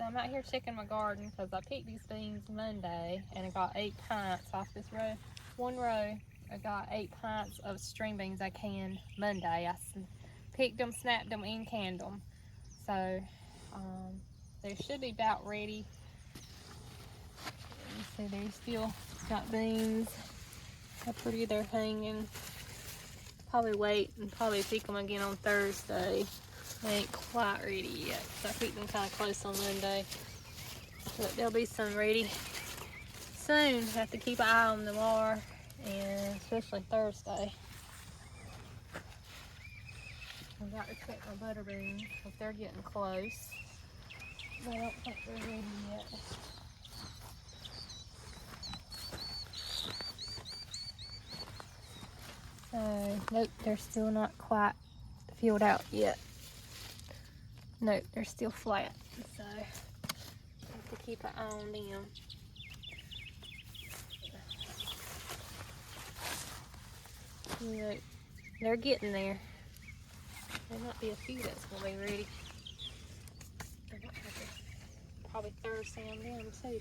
I'm out here checking my garden because I picked these beans Monday and I got 8 pints off this row. One row, I got 8 pints of string beans I canned Monday. I picked them, snapped them, and canned them. So they should be about ready. You see, they still got beans. How pretty they're hanging. Probably wait and probably pick them again on Thursday. They ain't quite ready yet, so I picked them kind of close on Monday. But there'll be some ready soon. Have to keep an eye on them tomorrow, and especially Thursday. I've got to check my butter beans because they're getting close. But I don't think they're ready yet. So, nope, they're still not quite filled out yet. Nope, they're still flat. So, I have to keep an eye on them. Nope, they're getting there. There might be a few that's going to be ready. I might have to probably Thursday on them too.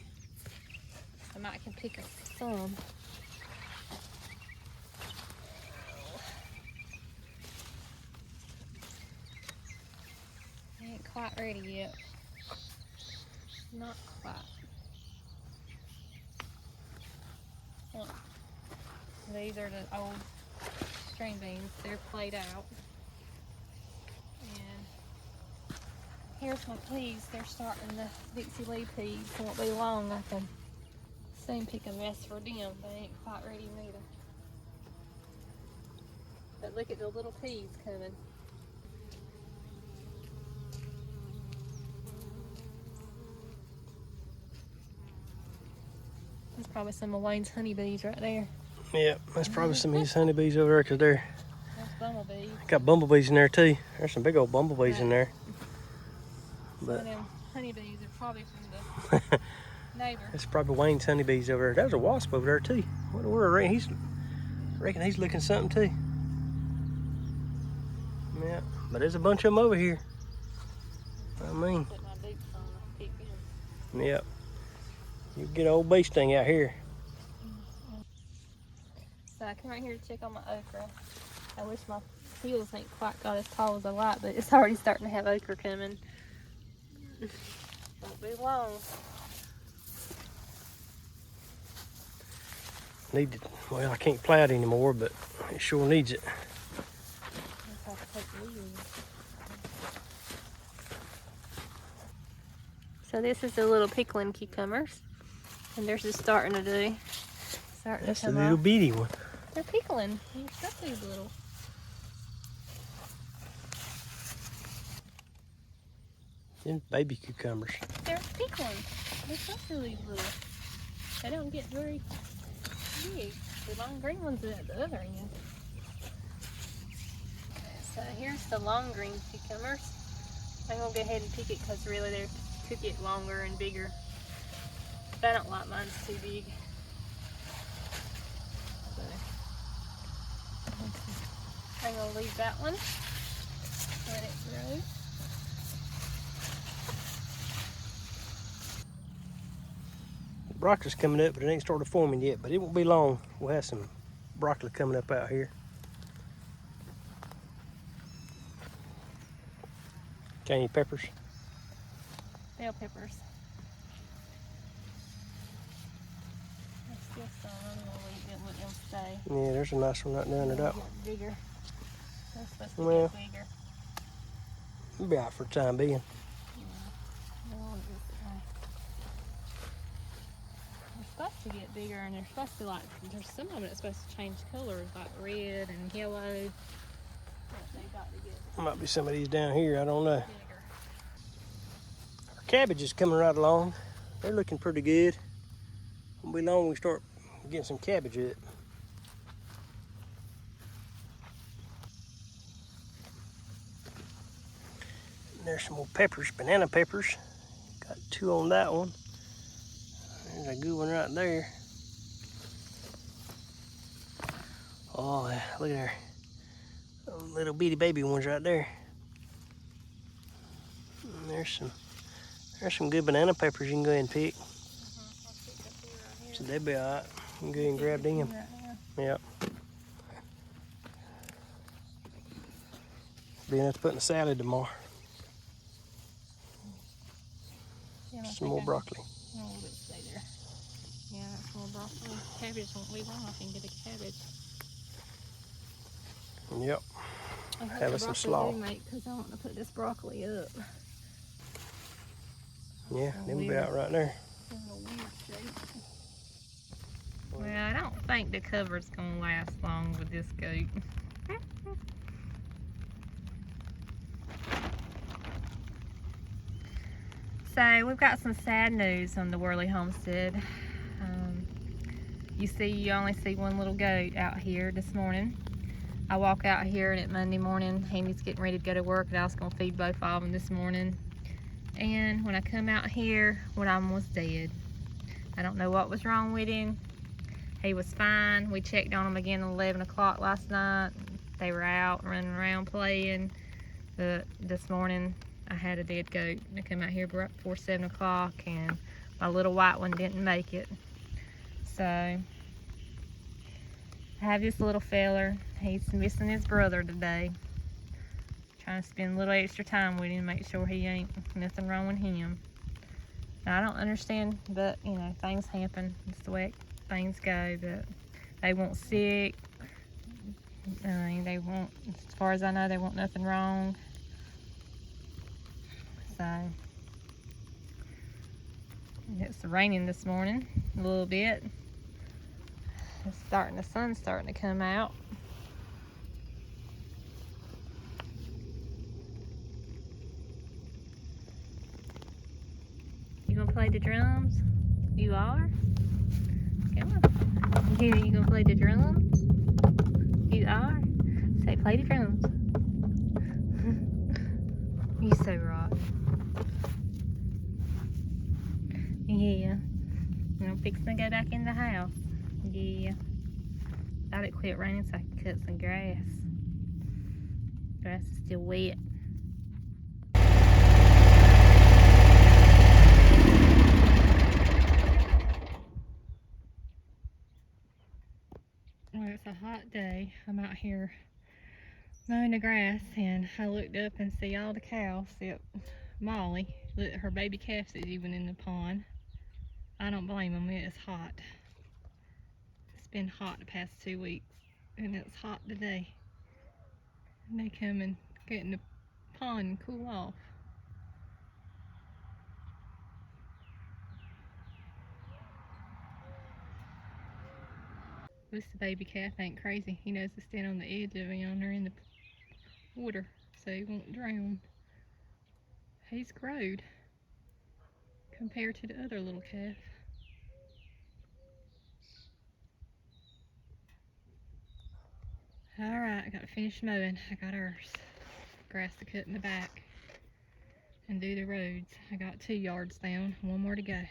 I might can pick up some. They ain't quite ready yet. Not quite. Look, these are the old string beans. They're played out. And here's my peas. They're starting the Dixie Lee peas. It won't be long. I can soon pick a mess for them. They ain't quite ready neither. But look at the little peas coming. That's probably some of Wayne's honeybees right there. Yeah, that's probably some of his honeybees over there because they're... That's bumblebees. Got bumblebees in there too. There's some big old bumblebees in there. Some of them honeybees are probably from the neighbor. That's probably Wayne's honeybees over there. There's a wasp over there too. I reckon he's looking something too. Yeah, but there's a bunch of them over here. I mean, Put my boots on and pick them. yep. You get an old bee sting out here. So I come right here to check on my okra. I wish my heels ain't quite got as tall as I like, but it's already starting to have okra coming. Won't be long. Well, I can't plow it anymore, but it sure needs it. I'll have to take the wheels. So this is the little pickling cucumbers, and they're just starting to do. That's the little bitty one. They're pickling. They're supposed to be little. Then baby cucumbers. They're pickling. They're supposed to be little. They don't get very big. The long green ones are at the other end. So here's the long green cucumbers. I'm gonna go ahead and pick it because really they could get longer and bigger. But I don't like mine's too big. So I'm gonna leave that one. Let it grow. Broccoli's coming up, but it ain't started forming yet, but it won't be long. We'll have some broccoli coming up out here. Cayenne peppers. Bell peppers. There's still some. I'm gonna leave it, let them stay. Yeah, there's a nice one right down it out. Bigger. They're supposed to Well, get bigger. It'll be out for the time being. They're supposed to get bigger, and they're supposed to there's some of them that's supposed to change colors, like red and yellow. But they got to get Might be some of these down here, I don't know. bigger. Our cabbage is coming right along. They're looking pretty good. Won't be long we start getting some cabbage up. There's some more peppers, banana peppers. Got 2 on that one. There's a good one right there. Oh, look at there. Those little bitty baby ones right there. There's some good banana peppers you can go ahead and pick. I'll pick a few right here. So they'll be alright. You can go ahead and grab them. Right now. Yep. Be enough to put in a salad tomorrow. Yeah, I Some think more broccoli. Oh, let it stay there. Yeah, that's more broccoli. Cabbage won't leave long. I can get a cabbage. Yep. I hope Having the some broccoli slaw. do make, because I want to put this broccoli up. Yeah, them will be out right there. In a weird shape. Well, I don't think the cover's gonna last long with this goat. So we've got some sad news on the Worley homestead. You only see one little goat out here this morning. I walk out here and at Monday morning, Amy's getting ready to go to work, and I was gonna feed both of them this morning. And when I come out here, one of them was dead. I don't know what was wrong with him. He was fine. We checked on him again at 11 o'clock last night. They were out running around playing. But this morning, I had a dead goat. I come out here right before 7 o'clock, and my little white one didn't make it. So, I have this little feller. He's missing his brother today. Trying to spend a little extra time with him, make sure he ain't nothing wrong with him. Now, I don't understand, but you know, things happen. It's the way things go. But they weren't sick. They won't, as far as I know, they want nothing wrong. So, it's raining this morning a little bit. The sun's starting to come out. You gonna play the drums? You are? Come on. Yeah, you gonna play the drums? You are? Say, play the drums. You so right. Yeah. I'm fixing to go back in the house. Yeah. Thought it quit raining so I could cut some grass. Grass is still wet. Well, it's a hot day. I'm out here mowing the grass, and I looked up and see all the cows except Molly. Look, her baby calf is even in the pond. I don't blame them. It is hot. It's been hot the past 2 weeks, and it's hot today. And they come and get in the pond and cool off. This baby calf ain't crazy. He knows to stand on the edge of it yonder in the water so he won't drown. He's growed compared to the other little calf. Alright, I gotta finish mowing. I got ours. Grass to cut in the back and do the roads. I got 2 yards down, 1 more to go.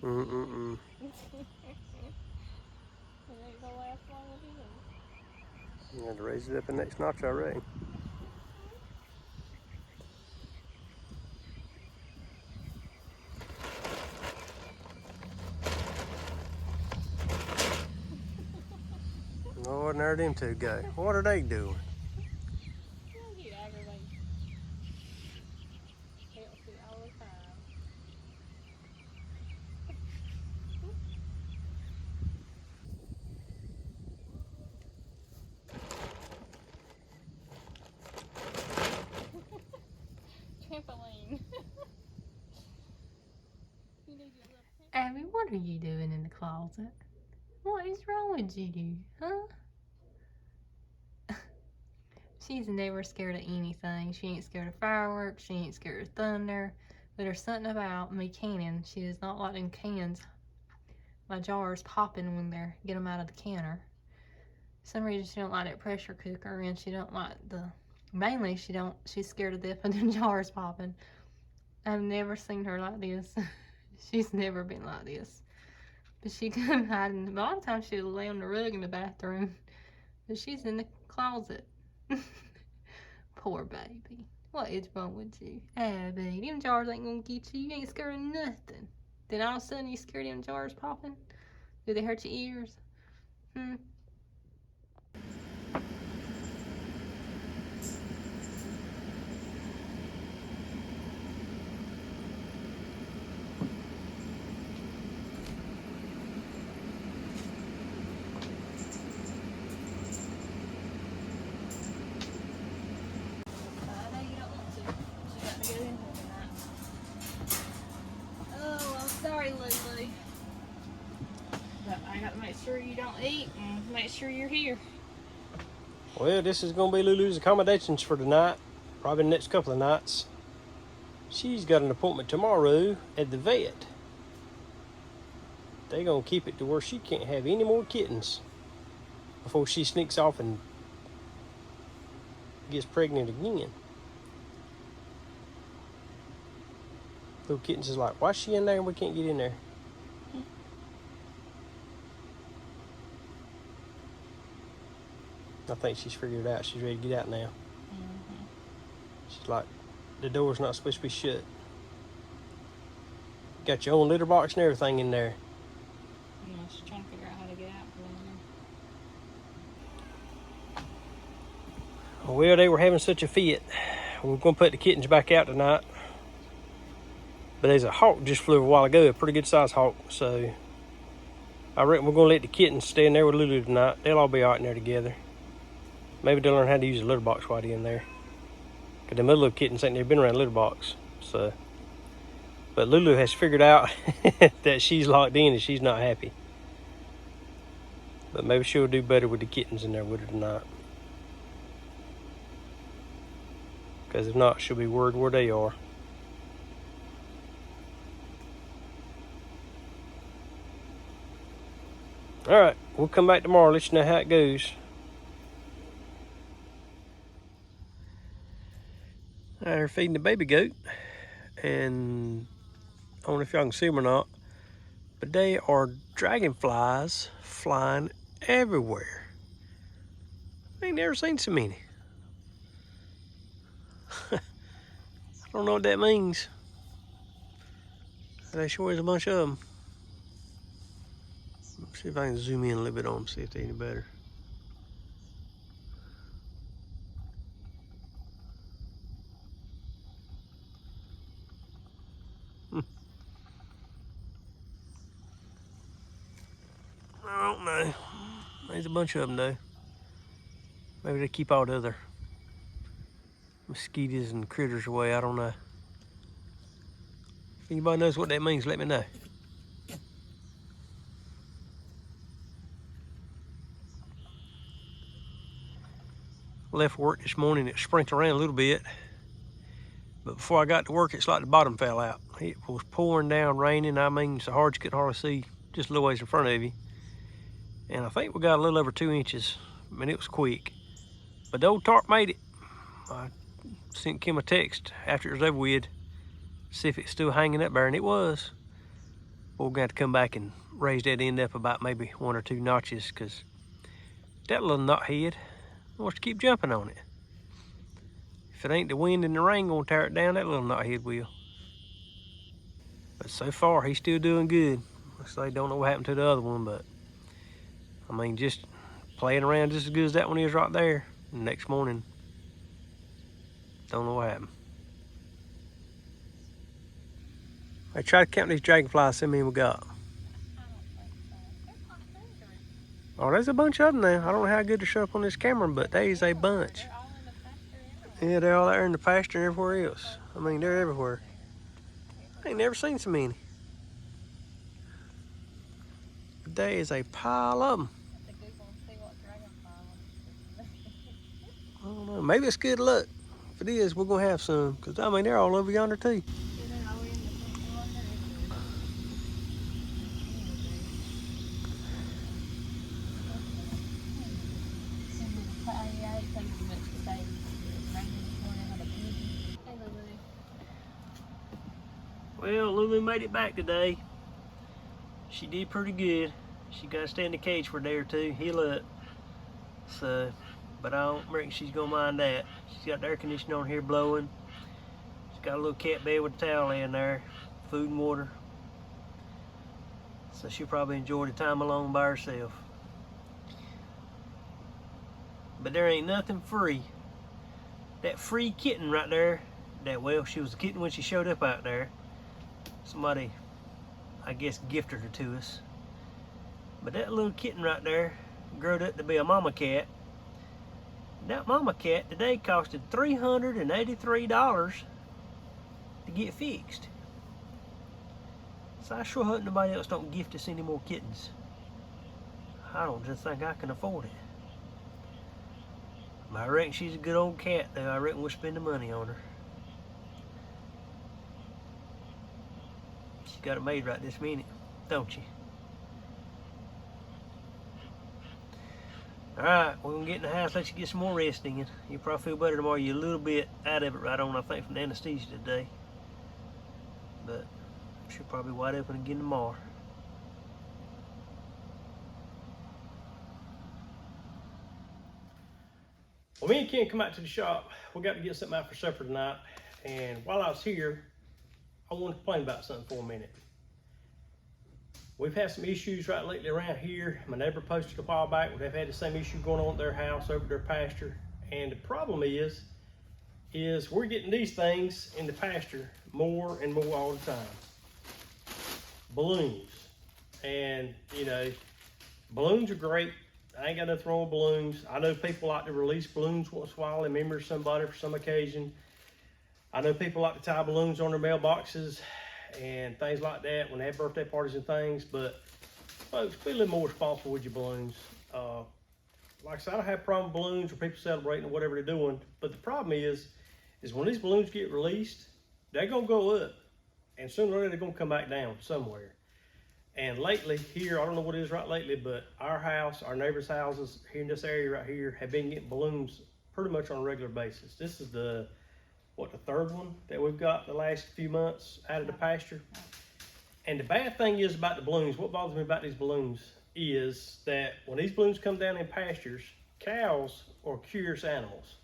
Mm-mm-mm. You had to raise it up the next notch, I reckon. Lord, there them two go. What are they doing? Trampoline. Abby, what are you doing in the closet? What is wrong with you, huh? She's never scared of anything. She ain't scared of fireworks. She ain't scared of thunder. But there's something about me canning. She does not like them cans. My jars popping when they get them out of the canner. For some reason she don't like that pressure cooker, and she don't like the Mainly, she's scared to death of the jars popping. I've never seen her like this. She's never been like this. But she come hiding. A lot of times she'll lay on the rug in the bathroom. But she's in the closet. Poor baby. What is wrong with you? Abby, them jars ain't gonna get you. You ain't scared of nothing. Then all of a sudden you scared of them jars popping? Do they hurt your ears? Hmm? Sorry, Lulu. But I got to make sure you don't eat and make sure you're here. Well, this is going to be Lulu's accommodations for tonight. Probably the next couple of nights. She's got an appointment tomorrow at the vet. They're going to keep it to where she can't have any more kittens before she sneaks off and gets pregnant again. Little kittens is like, why's she in there and we can't get in there? I think she's figured it out. She's ready to get out now. Mm-hmm. She's like, the door's not supposed to be shut. Got your own litter box and everything in there. Yeah, she's trying to figure out how to get out from there. Well, they were having such a fit. We're going to put the kittens back out tonight. But there's a hawk just flew a while ago, a pretty good sized hawk. So I reckon we're going to let the kittens stay in there with Lulu tonight. They'll all be out in there together. Maybe they'll learn how to use a litter box while they're in there. Because them other little kittens ain't never been around a litter box. So, but Lulu has figured out that she's locked in and she's not happy. But maybe she'll do better with the kittens in there with her tonight. Because if not, she'll be worried where they are. Alright, we'll come back tomorrow, let you know how it goes. They're feeding the baby goat. And I don't know if y'all can see them or not, but they are dragonflies flying everywhere. I ain't never seen so many. I don't know what that means. There sure is a bunch of them. See if I can zoom in a little bit on them, see if they're any better. I don't know. There's a bunch of them though. Maybe they keep all the other mosquitoes and critters away, I don't know. If anybody knows what that means, let me know. Left work this morning, it sprinkled around a little bit. But before I got to work, it's like the bottom fell out. It was pouring down, raining. I mean, so hard you couldn't hardly see just a little ways in front of you. And I think we got a little over 2 inches. I mean, it was quick. But the old tarp made it. I sent Kim a text after it was over with, see if it's still hanging up there, and it was. We're gonna have to come back and raise that end up about maybe 1 or 2 notches, because that little knothead wants to keep jumping on it. If it ain't the wind and the rain gonna tear it down, that little knothead will. But so far, he's still doing good. I don't know what happened to the other one, but I mean, just playing around just as good as that one is right there. And next morning, don't know what happened. I try to count these dragonflies, see how many we got. Oh, there's a bunch of them now. I don't know how good to show up on this camera, but there's a bunch. Yeah, they're all there in the pasture and everywhere else. I mean, they're everywhere. I ain't never seen so many. But there is a pile of them. I don't know. Maybe it's good luck. If it is, we're going to have some. Because, I mean, they're all over yonder, too. Well, Lulu made it back today. She did pretty good. She got to stay in the cage for a day or two, heal up. So, but I don't reckon she's gonna mind that. She's got the air conditioner on here blowing. She's got a little cat bed with a towel in there, food and water. So she'll probably enjoy the time alone by herself. But there ain't nothing free. That free kitten right there, well, she was a kitten when she showed up out there. Somebody, I guess, gifted her to us. But that little kitten right there growed up to be a mama cat. That mama cat today costed $383 to get fixed. So I sure hope nobody else don't gift us any more kittens. I don't just think I can afford it. But I reckon she's a good old cat though. I reckon we'll spend the money on her. She's got it made right this minute, don't you? Alright, we're going to get in the house, let you get some more rest in. You'll probably feel better tomorrow. You're a little bit out of it right on, I think, from the anesthesia today. But she'll probably be wide open again tomorrow. Well, me and Ken come out to the shop. We got to get something out for supper tonight. And while I was here, I wanted to complain about something for a minute. We've had some issues right lately around here. My neighbor posted a while back where they've had the same issue going on at their house over their pasture. And the problem is we're getting these things in the pasture more and more all the time. Balloons. And, you know, balloons are great. I ain't got nothing wrong with balloons. I know people like to release balloons once in a while in memory of somebody for some occasion. I know people like to tie balloons on their mailboxes and things like that when they have birthday parties and things, but folks, be a little more responsible with your balloons. Like I said, I don't have a problem with balloons or people celebrating or whatever they're doing, but the problem is when these balloons get released, they're gonna go up, and sooner or later they're gonna come back down somewhere. And lately here, I don't know what it is right lately, but our house, our neighbors' houses here in this area right here have been getting balloons pretty much on a regular basis. This is the third one that we've got the last few months out of the pasture. And the bad thing is about the balloons, what bothers me about these balloons is that when these balloons come down in pastures, cows are curious animals.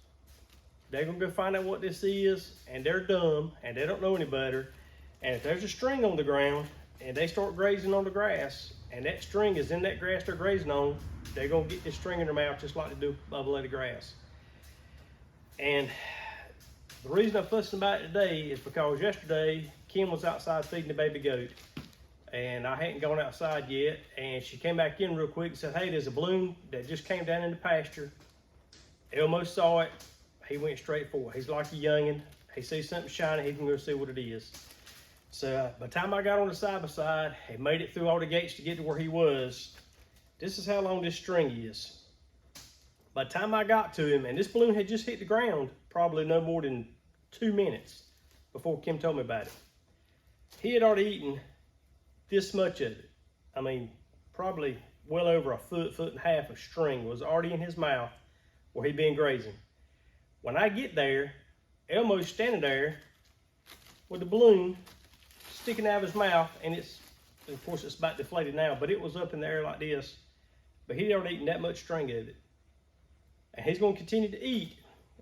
They're gonna go find out what this is, and they're dumb, and they don't know any better. And if there's a string on the ground, and they start grazing on the grass, and that string is in that grass they're grazing on, they're gonna get this string in their mouth just like they do above a blade of grass. And the reason I'm fussing about it today is because yesterday, Kim was outside feeding the baby goat. And I hadn't gone outside yet. And she came back in real quick and said, hey, there's a balloon that just came down in the pasture. Elmo saw it. He went straight for it. He's like a youngin'. He sees something shiny, he can go see what it is. So by the time I got on the side by side, he made it through all the gates to get to where he was. This is how long this string is. By the time I got to him, and this balloon had just hit the ground, probably no more than 2 minutes before Kim told me about it. He had already eaten this much of it. I mean, probably well over a foot and a half of string was already in his mouth where he'd been grazing. When I get there, Elmo's standing there with the balloon sticking out of his mouth, and of course it's about deflated now, but it was up in the air like this. But he'd already eaten that much string of it. And he's gonna continue to eat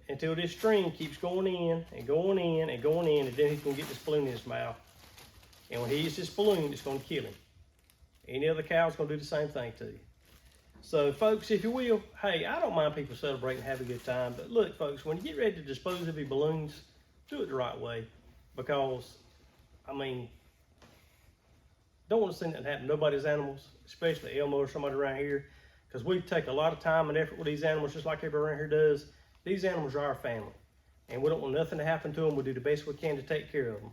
until this string keeps going in and going in and going in, and then he's gonna get this balloon in his mouth. And when he eats this balloon, it's gonna kill him. Any other cow's gonna do the same thing to you. So folks, if you will, hey, I don't mind people celebrating and having a good time, but look folks, when you get ready to dispose of your balloons, do it the right way. Because, I mean, don't want to see that happen to nobody's animals, especially Elmo or somebody around here, because we take a lot of time and effort with these animals, just like everybody around here does. These animals are our family, and we don't want nothing to happen to them. We do the best we can to take care of them.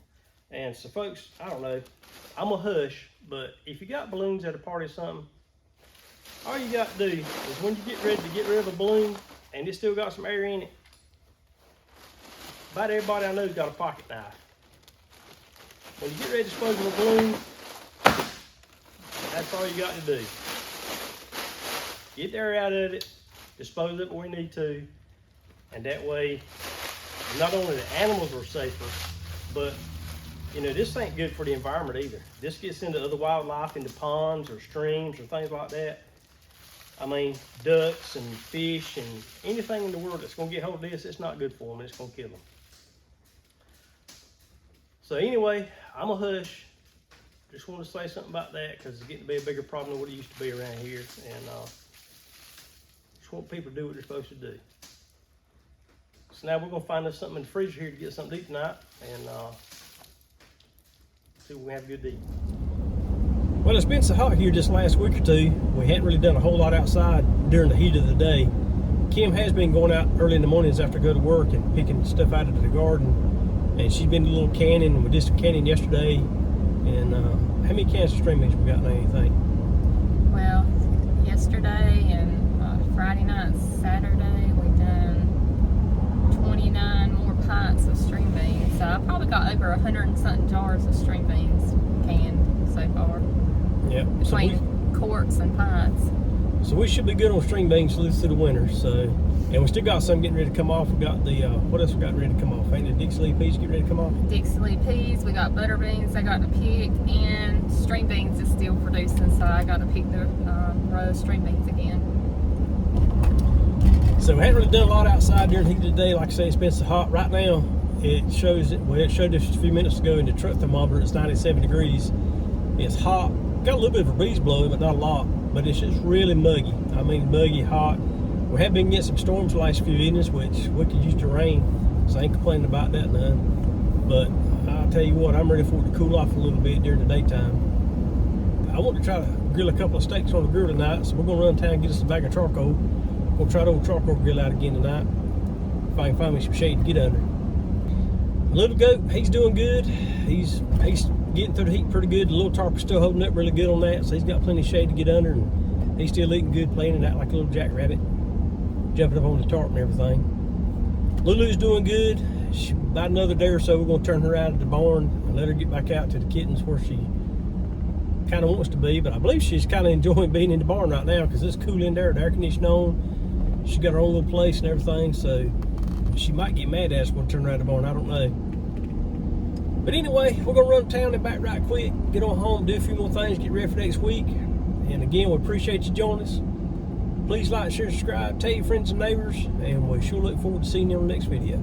And so folks, I don't know, I'm a hush, but if you got balloons at a party or something, all you got to do is when you get ready to get rid of a balloon and it's still got some air in it, about everybody I know's got a pocket knife. When you get ready to dispose of a balloon, that's all you got to do. Get the air out of it, dispose of it where we need to, and that way, not only the animals are safer, but You know, this ain't good for the environment either. This gets into other wildlife, into ponds or streams or things like that. I mean, ducks and fish and anything in the world that's gonna get hold of this, it's not good for them and it's gonna kill them. So anyway, I'm a hush. Just want to say something about that because it's getting to be a bigger problem than what it used to be around here. And just want people to do what they're supposed to do. So now we're gonna find us something in the freezer here to get something to eat tonight and see what we have good to eat. Well, it's been so hot here this last week or two, we hadn't really done a whole lot outside during the heat of the day. Kim has been going out early in the mornings after I go to work and picking stuff out of the garden. And she's been to a little canyon. We did some canyon yesterday. And how many cans of string beans we got now, you think? Well, yesterday and Friday night, Saturday, we done 29 more pints of string beans. So I probably got over 100 and something jars of string beans canned so far. Yeah. Between quarts and pints. So we should be good on string beans through the winter. So, and we still got some getting ready to come off. We got the what else we got ready to come off? Ain't the Dixie peas getting ready to come off? Dixie peas. We got butter beans. I got to pick, and string beans is still producing, so I got to pick the row of string beans again. So we haven't really done a lot outside during the heat of the day. Like I say, it's been so hot. Right now, it shows it. Well, it showed us a few minutes ago in the truck thermometer. It's 97 degrees. It's hot. Got a little bit of a breeze blowing, but not a lot. But it's just really muggy. I mean, muggy, hot. We have been getting some storms the last few evenings, which we could use the rain, so I ain't complaining about that none. But I'll tell you what, I'm ready for it to cool off a little bit during the daytime. I want to try to grill a couple of steaks on the grill tonight, so we're going to run down and get us a bag of charcoal. We'll try the old charcoal grill out again tonight, if I can find me some shade to get under. Little goat, he's doing good. He's getting through the heat pretty good. The little tarp is still holding up really good on that, so he's got plenty of shade to get under, and he's still eating good, playing it out like a little jackrabbit, jumping up on the tarp and everything. Lulu's doing good. About another day or so, we're going to turn her out of the barn and let her get back out to the kittens where she kind of wants to be, but I believe she's kind of enjoying being in the barn right now because it's cool in there, the air conditioning on. She's got her own little place and everything, so she might get mad at us when we turn her out of the barn, I don't know. But anyway, we're going to run to town and back right quick, get on home, do a few more things, get ready for next week. And again, we appreciate you joining us. Please like, share, subscribe, tell your friends and neighbors, and we sure look forward to seeing you on the next video.